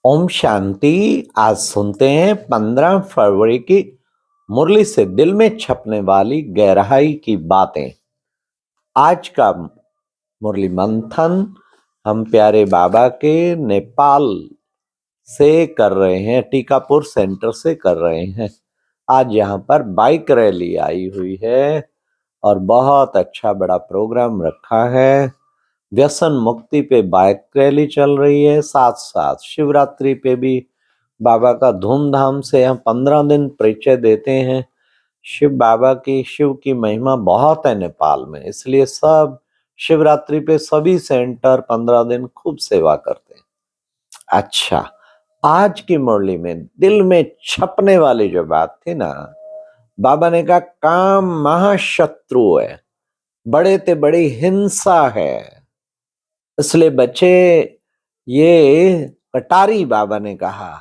ओम शांति। आज सुनते हैं 15 फरवरी की मुरली से दिल में छपने वाली गहराई की बातें। आज का मुरली मंथन हम प्यारे बाबा के नेपाल से कर रहे हैं, टीकापुर सेंटर से कर रहे हैं। आज यहाँ पर बाइक रैली आई हुई है और बहुत अच्छा बड़ा प्रोग्राम रखा है। व्यसन मुक्ति पे बाइक रैली चल रही है, साथ साथ शिवरात्रि पे भी बाबा का धूमधाम से हम 15 दिन परिचय देते हैं। शिव की महिमा बहुत है नेपाल में, इसलिए सब शिवरात्रि पे सभी सेंटर 15 दिन खूब सेवा करते हैं। अच्छा, आज की मुरली में दिल में छपने वाली जो बात थी ना, बाबा ने कहा काम महाशत्रु है, बड़े ते बड़ी हिंसा है। इसलिए बच्चे, ये कटारी बाबा ने कहा,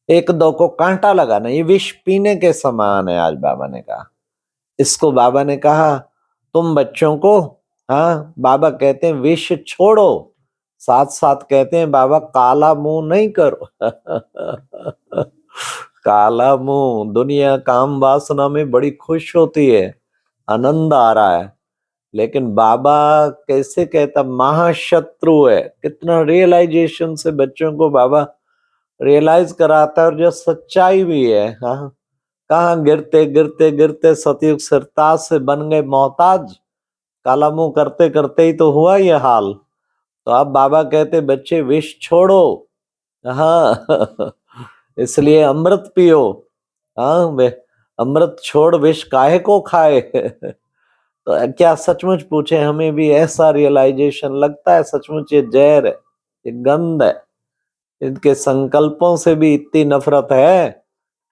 एक दो को कांटा लगाना, ये विष पीने के समान है। आज बाबा ने कहा, इसको बाबा ने कहा तुम बच्चों को, हाँ बाबा कहते हैं विष छोड़ो, साथ साथ कहते हैं बाबा काला मुंह नहीं करो। काला मुंह, दुनिया काम वासना में बड़ी खुश होती है, आनंद आ रहा है, लेकिन बाबा कैसे कहता महाशत्रु है। कितना रियलाइजेशन से बच्चों को बाबा रियलाइज कराता है, और जो सच्चाई भी है। हाँ, कहाँ गिरते गिरते गिरते सतयुग सरताज से बन गए मोहताज। काला मुंह करते करते ही तो हुआ ये हाल। तो अब बाबा कहते बच्चे विष छोड़ो, हाँ। इसलिए अमृत पियो, हाँ वे अमृत छोड़ विष काहे को खाए। तो क्या सचमुच पूछे, हमें भी ऐसा रियलाइजेशन लगता है सचमुच ये जहर है, ये गंध है। इनके संकल्पों से भी इतनी नफरत है।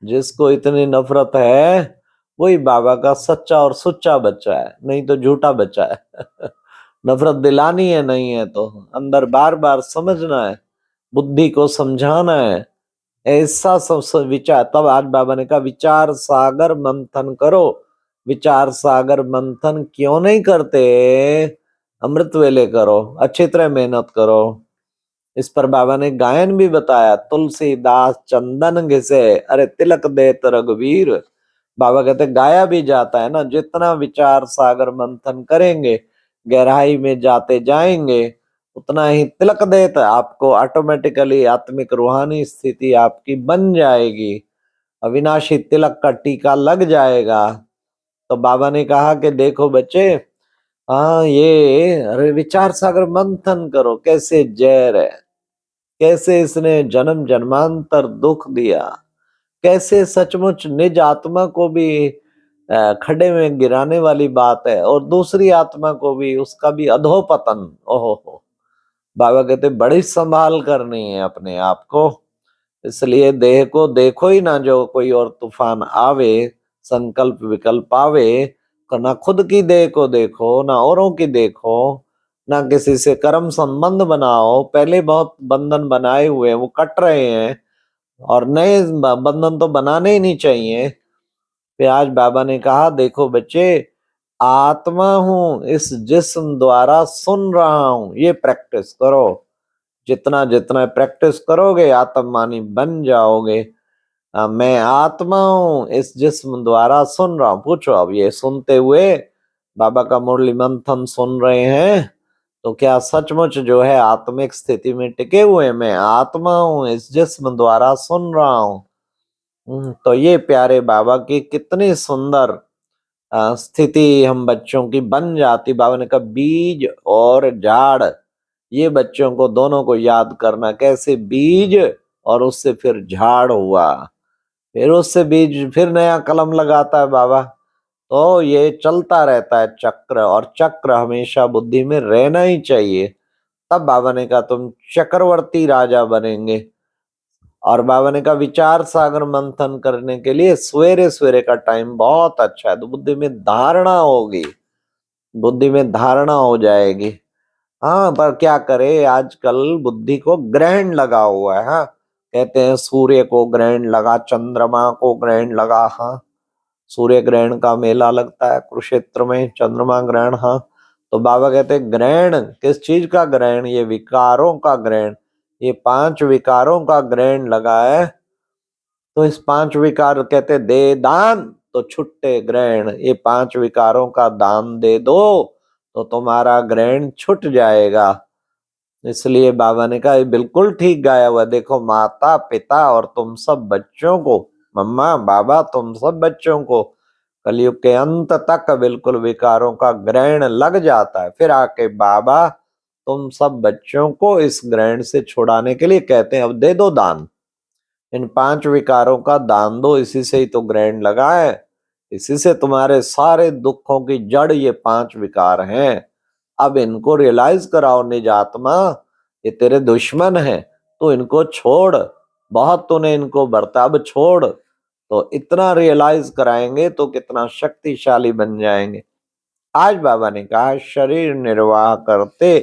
जिसको इतनी नफरत है वही बाबा का सच्चा और सुच्चा बच्चा है, नहीं तो झूठा बच्चा है। नफरत दिलानी है, नहीं है तो अंदर बार बार समझना है, बुद्धि को समझाना है। ऐसा सब विचार, तब आज बाबा ने कहा विचार सागर मंथन करो। विचार सागर मंथन क्यों नहीं करते? अमृत वेले करो, अच्छी तरह मेहनत करो। इस पर बाबा ने गायन भी बताया, तुलसीदास चंदन घिसे अरे तिलक देत रघुवीर। बाबा कहते गाया भी जाता है ना, जितना विचार सागर मंथन करेंगे, गहराई में जाते जाएंगे, उतना ही तिलक देत आपको ऑटोमेटिकली आत्मिक रूहानी स्थिति आपकी बन जाएगी, अविनाशी तिलक का टीका लग जाएगा। तो बाबा ने कहा कि देखो बच्चे, हाँ ये अरे विचार सागर मंथन करो, कैसे जहर है, कैसे इसने जन्म जन्मांतर दुख दिया, कैसे सचमुच निज आत्मा को भी खड्डे में गिराने वाली बात है, और दूसरी आत्मा को भी, उसका भी अधोपतन। ओहो, बाबा कहते बड़ी संभाल करनी है अपने आप को। इसलिए देह को देखो ही ना, जो कोई और तूफान आवे, संकल्प विकल्प आवे, तो ना खुद की देह को देखो, ना औरों की देखो, ना किसी से कर्म संबंध बनाओ। पहले बहुत बंधन बनाए हुए हैं, वो कट रहे हैं, और नए बंधन तो बनाने ही नहीं चाहिए। फिर आज बाबा ने कहा देखो बच्चे, आत्मा हूं, इस जिस्म द्वारा सुन रहा हूं, ये प्रैक्टिस करो। जितना जितना प्रैक्टिस करोगे आत्ममानी बन जाओगे। मैं आत्मा हूं, इस जिस्म द्वारा सुन रहा हूं। पूछो, अब ये सुनते हुए बाबा का मुरली मंथन सुन रहे हैं, तो क्या सचमुच जो है आत्मिक स्थिति में टिके हुए? मैं आत्मा हूं, इस जिस्म द्वारा सुन रहा हूं। तो ये प्यारे बाबा की कितनी सुंदर स्थिति हम बच्चों की बन जाती। बाबा ने कहा बीज और झाड़, ये बच्चों को दोनों को याद करना, कैसे बीज और उससे फिर झाड़ हुआ, फिर उससे बीज फिर नया कलम लगाता है बाबा। तो ये चलता रहता है चक्र, और चक्र हमेशा बुद्धि में रहना ही चाहिए। तब बाबा ने कहा तुम चक्रवर्ती राजा बनेंगे। और बाबा ने कहा विचार सागर मंथन करने के लिए सवेरे सवेरे का टाइम बहुत अच्छा है, तो बुद्धि में धारणा होगी, बुद्धि में धारणा हो जाएगी। हाँ, पर क्या करे, आजकल बुद्धि को ग्रहण लगा हुआ है। हाँ, कहते हैं सूर्य को ग्रहण लगा, चंद्रमा को ग्रहण लगा। हाँ, सूर्य ग्रहण का मेला लगता है कुरुक्षेत्र में, चंद्रमा ग्रहण। हाँ, तो बाबा कहते हैं ग्रहण किस चीज का ग्रहण? ये विकारों का ग्रहण, ये 5 विकारों का ग्रहण लगा है, तो इस 5 विकार कहते दे दान तो छुट्टे ग्रहण, ये 5 विकारों का दान दे दो तो तुम्हारा ग्रहण छुट जाएगा। इसलिए बाबा ने कहा ये बिल्कुल ठीक गाया हुआ, देखो माता पिता और तुम सब बच्चों को, मम्मा बाबा तुम सब बच्चों को कलयुग के अंत तक बिल्कुल विकारों का ग्रहण लग जाता है, फिर आके बाबा तुम सब बच्चों को इस ग्रहण से छुड़ाने के लिए कहते हैं अब दे दो दान, इन 5 विकारों का दान दो, इसी से ही तो ग्रहण लगा है, इसी से तुम्हारे सारे दुखों की जड़ ये 5 विकार हैं। अब इनको रियलाइज कराओ निजात्मा, ये तेरे दुश्मन हैं, तो इनको छोड़, बहुत तूने इनको बर्ताव छोड़, तो इतना रियलाइज कराएंगे तो कितना शक्तिशाली बन जाएंगे। आज बाबा ने कहा शरीर निर्वाह करते,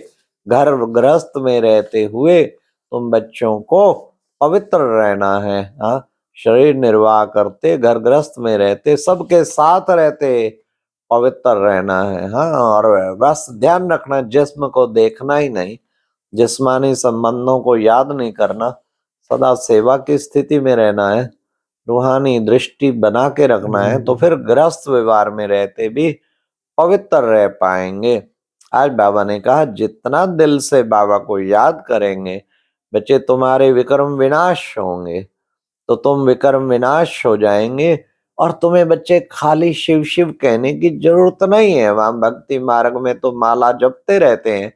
घर गृहस्थ में रहते हुए तुम बच्चों को पवित्र रहना है। हाँ, शरीर निर्वाह करते, घर गृहस्थ में रहते, सबके साथ रहते, पवित्र रहना है। हाँ, और बस ध्यान रखना जिस्म को देखना ही नहीं, जिस्मानी संबंधों को याद नहीं करना, सदा सेवा की स्थिति में रहना है, रूहानी दृष्टि बना के रखना है, तो फिर गृहस्थ व्यवहार में रहते भी पवित्र रह पाएंगे। आज बाबा ने कहा जितना दिल से बाबा को याद करेंगे बच्चे तुम्हारे विक्रम विनाश होंगे, तो तुम विक्रम विनाश हो जाएंगे और तुम्हें बच्चे खाली शिव शिव कहने की जरूरत नहीं है। वहां भक्ति मार्ग में तो माला जपते रहते हैं,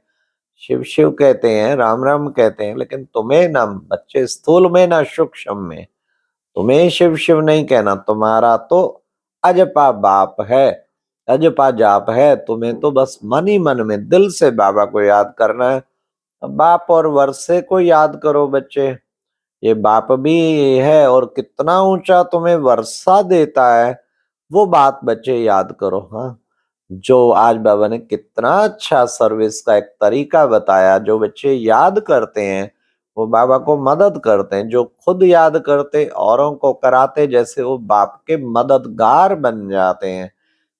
शिव शिव कहते हैं, राम राम कहते हैं, लेकिन तुम्हें ना बच्चे स्थूल में ना सूक्ष्म में तुम्हें शिव शिव नहीं कहना, तुम्हारा तो अजपा बाप है, अजपा जाप है, तुम्हें तो बस मन ही मन में दिल से बाबा को याद करना है। बाप और वर्षे को याद करो बच्चे, ये बाप भी है और कितना ऊंचा तुम्हें वर्षा देता है, वो बात बच्चे याद करो। हाँ, जो आज बाबा ने कितना अच्छा सर्विस का एक तरीका बताया, जो बच्चे याद करते हैं वो बाबा को मदद करते हैं, जो खुद याद करते औरों को कराते, जैसे वो बाप के मददगार बन जाते हैं,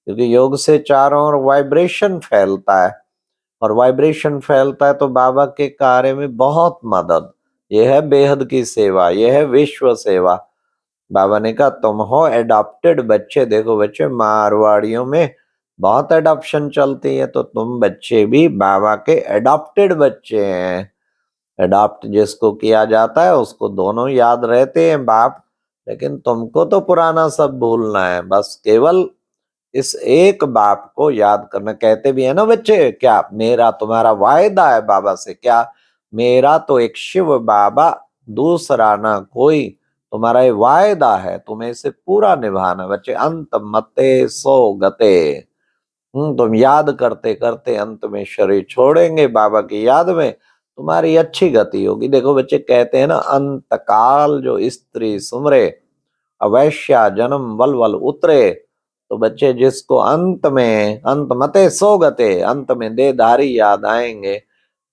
क्योंकि योग से चारों ओर वाइब्रेशन फैलता है और वाइब्रेशन फैलता है तो बाबा के कार्य में बहुत मदद, यह है बेहद की सेवा, यह है विश्व सेवा। बाबा ने कहा तुम हो एडॉप्टेड बच्चे, देखो बच्चे मारवाड़ियों में बहुत एडॉप्शन चलती है, तो तुम बच्चे भी बाबा के एडॉप्टेड बच्चे हैं। एडॉप्ट जिसको किया जाता है उसको दोनों याद रहते हैं बाप, लेकिन तुमको तो पुराना सब भूलना है, बस केवल इस एक बाप को याद करना। कहते भी है ना बच्चे, क्या मेरा तुम्हारा वायदा है बाबा से, क्या मेरा तो एक शिव बाबा दूसरा ना कोई, तुम्हारा ये वायदा है, तुम्हें इसे पूरा निभाना बच्चे। अंत मते सो गते, तुम याद करते करते अंत में शरीर छोड़ेंगे, बाबा की याद में तुम्हारी अच्छी गति होगी। देखो बच्चे कहते हैं ना, अंत काल जो स्त्री सुमरे अवैश्या जन्म वल वल उतरे, तो बच्चे जिसको अंत में अंत मते सो गते, अंत में देहधारी याद आएंगे,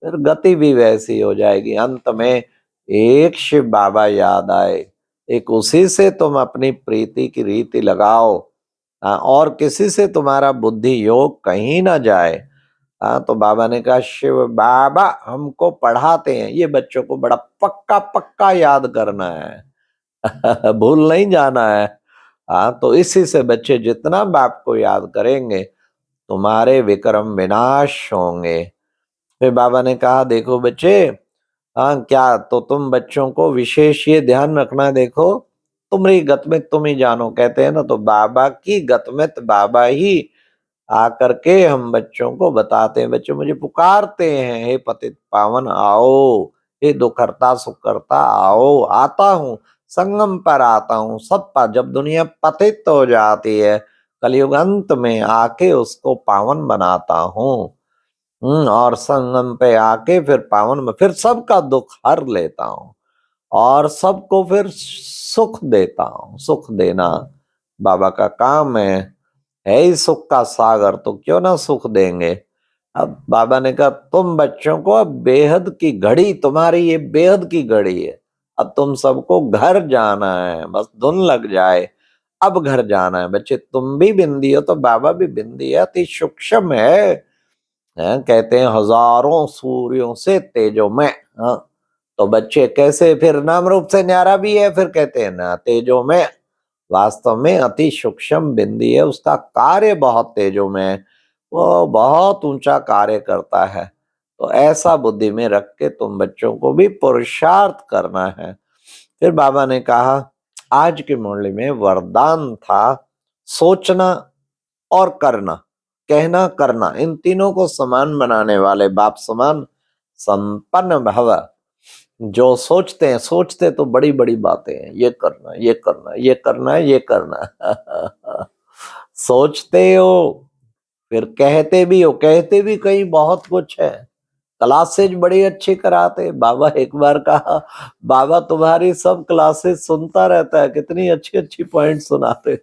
फिर गति भी वैसी हो जाएगी। अंत में एक शिव बाबा याद आए, एक उसी से तुम अपनी प्रीति की रीति लगाओ। हाँ, और किसी से तुम्हारा बुद्धि योग कहीं ना जाए। हाँ, तो बाबा ने कहा शिव बाबा हमको पढ़ाते हैं, ये बच्चों को बड़ा पक्का पक्का याद करना है भूल नहीं जाना है। हाँ, तो इसी से बच्चे जितना बाप को याद करेंगे तुम्हारे विक्रम विनाश होंगे। फिर बाबा ने कहा देखो बच्चे, हाँ क्या, तो तुम बच्चों को विशेष ये ध्यान रखना है, देखो तुम्हारी गतमित तुम ही जानो, कहते हैं ना, तो बाबा की गतमित बाबा ही आकर के हम बच्चों को बताते हैं। बच्चे मुझे पुकारते हैं, हे पतित पावन आओ, हे दुखहर्ता सुखहर्ता आओ, आता हूँ, संगम पर आता हूँ, सब पर। जब दुनिया पतित हो जाती है कलयुग अंत में आके उसको पावन बनाता हूँ। और संगम पे आके फिर पावन में फिर सबका दुख हर लेता हूँ और सबको फिर सुख देता हूँ। सुख देना बाबा का काम है ही सुख का सागर, तो क्यों ना सुख देंगे। अब बाबा ने कहा तुम बच्चों को अब बेहद की घड़ी, तुम्हारी ये बेहद की घड़ी है, अब तुम सबको घर जाना है, बस धुन लग जाए, अब घर जाना है। बच्चे तुम भी बिंदी हो तो बाबा भी बिंदी है, अति सूक्ष्म है, कहते हैं हजारों सूर्यों से तेजोमय। हाँ, तो बच्चे कैसे फिर नाम रूप से न्यारा भी है, फिर कहते हैं ना तेजो में, वास्तव में अति सूक्ष्म बिंदी है, उसका कार्य बहुत तेजो में है, वो बहुत ऊंचा कार्य करता है। तो ऐसा बुद्धि में रख के तुम बच्चों को भी पुरुषार्थ करना है। फिर बाबा ने कहा आज की मुरली में वरदान था सोचना और करना, कहना करना, इन तीनों को समान बनाने वाले बाप समान संपन्न भव। जो सोचते हैं, सोचते तो बड़ी बड़ी बातें हैं, ये करना ये करना ये करना ये करना सोचते हो फिर कहते भी हो, कहते भी कहीं बहुत कुछ है। क्लासेज बड़ी अच्छी कराते, बाबा एक बार कहा बाबा तुम्हारी सब क्लासेस सुनता रहता है, कितनी अच्छी अच्छी पॉइंट सुनाते,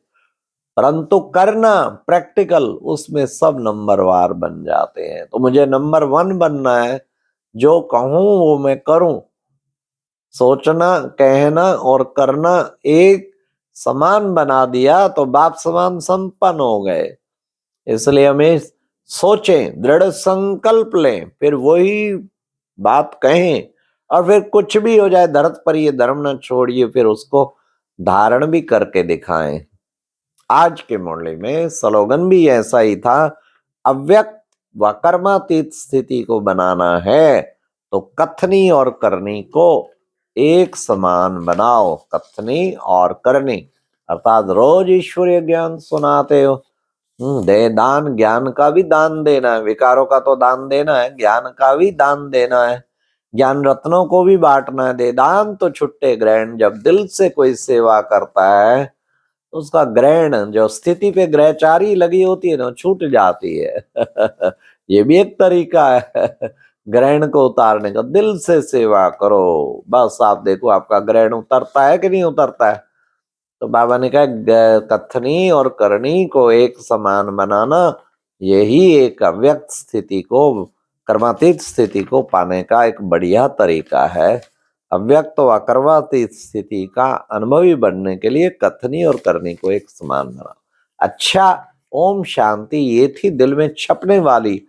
परंतु करना प्रैक्टिकल उसमें सब नंबरवार बन जाते हैं। तो मुझे नंबर 1 बनना है, जो कहूं वो मैं करूं, सोचना कहना और करना एक समान बना दिया तो बाप समान संपन्न हो गए। इसलिए हमें सोचें, दृढ़ संकल्प लें, फिर वही बात कहें, और फिर कुछ भी हो जाए धरत पर ये धर्म न छोड़िए, फिर उसको धारण भी करके दिखाएं। आज के मुरली में स्लोगन भी ऐसा ही था, अव्यक्त व कर्मातीत स्थिति को बनाना है तो कथनी और करनी को एक समान बनाओ। कथनी और करनी अर्थात रोज ईश्वरीय ज्ञान सुनाते हो, दे दान, ज्ञान का भी दान देना है, विकारों का तो दान देना है, ज्ञान का भी दान देना है, ज्ञान रत्नों को भी बांटना है। दे दान तो छुट्टे ग्रहण, जब दिल से कोई सेवा करता है तो उसका ग्रहण जो स्थिति पे ग्रहचारी लगी होती है ना छूट जाती है ये भी एक तरीका है ग्रहण को उतारने का। दिल से सेवा करो, बस आप देखो आपका ग्रहण उतरता है कि नहीं उतरता है। तो बाबा ने कहा कथनी और करनी को एक समान बनाना, यही एक अव्यक्त स्थिति को, कर्मातीत स्थिति को पाने का एक बढ़िया तरीका है। अव्यक्त व कर्मातीत स्थिति का अनुभवी बनने के लिए कथनी और करनी को एक समान बना। अच्छा, ओम शांति, ये थी दिल में छपने वाली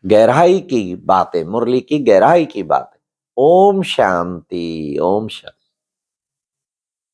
गहराई की बातें, मुरली की गहराई की बातें। ओम शांति, ओम शांति।